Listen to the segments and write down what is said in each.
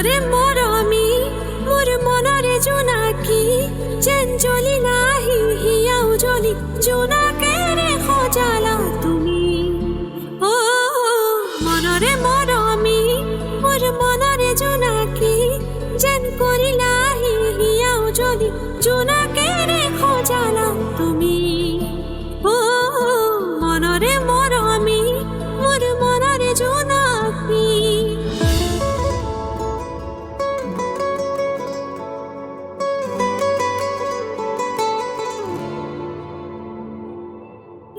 মনরে মরমি মোর মনরে জোনাকি যেন জ্বলি নাহি হিয়াও জ্বলি জোনাকে রে খজালা তুমি ও মনরে মরমি মোর মনরে জোনাকি যেন করি নাহি হিয়াও জ্বলি জোনাকে রে খজালা তুমি ও মনরে মরমি মোর মনরে জোনাকি।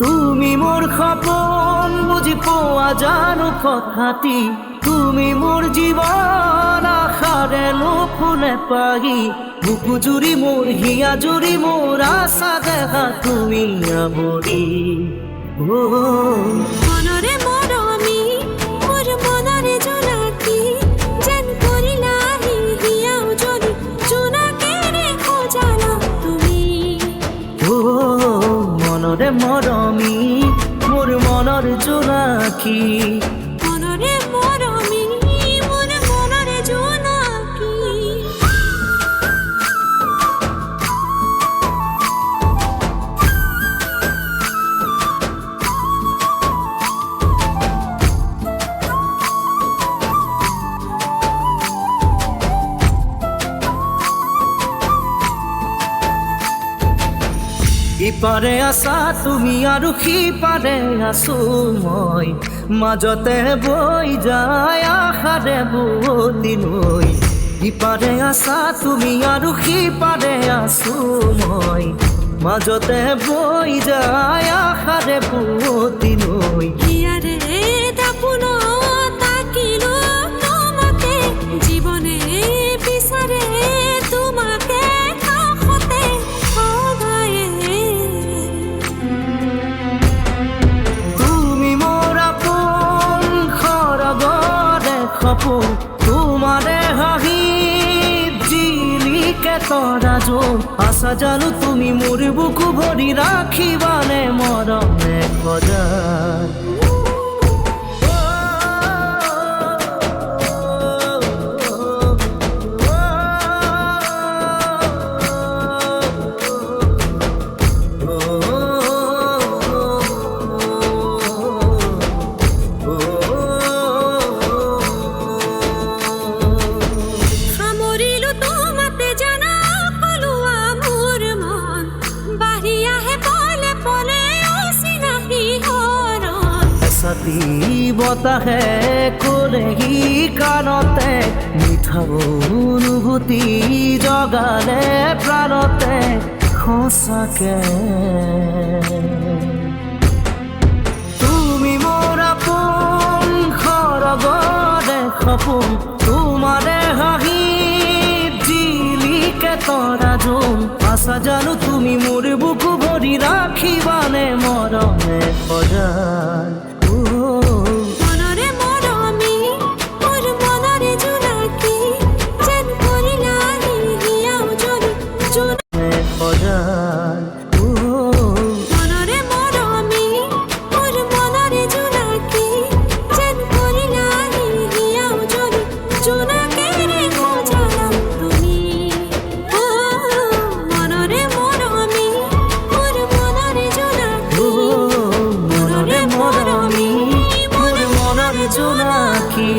তুমি মোর সপোন বুঝি পোৱা জানো কথাটি তুমি মোর জীবন আশাৰে নুফুলে পাহি বুকু জুৰি মোর হিয়া জুৰি মোর আশা দেখা তুমি আমৰি মনরে মরমি মোর মনরে জোনাকি যেন করি নাহি হিয়াও জ্বলি জোনাকে রে খজালা তুমি মনরে মৰমি মোর মনৰ জোনাকি মনরে মরমি মোর মনরে জোনাকি। ইপাৰে আছা তুমি আৰু সিপাৰে আছো মই মাজতে বৈ যায় আশাৰে বুৱতি নৈ ইপাৰে আছা তুমি আৰু সিপাৰে আছো মই মাজতে বৈ যায় আশাৰে বুৱতি নৈ হিয়ারে দাপুন তাকিলো তোমাকে জীবনে বিচারে তোমাকে কাষতে সদায়ে তুমি মোৰ আপোন খৰগৰে সপোন তোমাৰে হাঁহি জিলিকে তৰা জোন আশা জানো তুমি মোৰ বুকু ভৰি ৰাখিবানে মৰমে সদায় সামৰিলো তোমাতে জানা কলোৱা মোৰ মন বাঢ়ি আহে পলে পলে অচিনাকি হৰণ এচাতি বতাহে কৰেহি কাণতে মিঠা অনুভূতি জগালে প্ৰাণতে সঁচাকে তুমি মোৰ আপোন খৰগৰে সপোন তোমাৰে হাঁহি জিলিকে তৰা জোন আশা জানো তুমি মোৰ বুকু ভৰি ৰাখিবানে মৰমে সদায় মনরে মরমি মোর মনরে জোনাকি যেন করি নাহি হিয়াও জ্বলি সদায় মনরে মরমি মোর মনরে জোনাকি যেন করি নাহি হিয়াও জ্বলি জোনাকে রে খজালা তুমি ও মনরে মরমি মোর মনরে জোনাকি মনৰে মৰমি মোৰ মনৰ জোনাকি।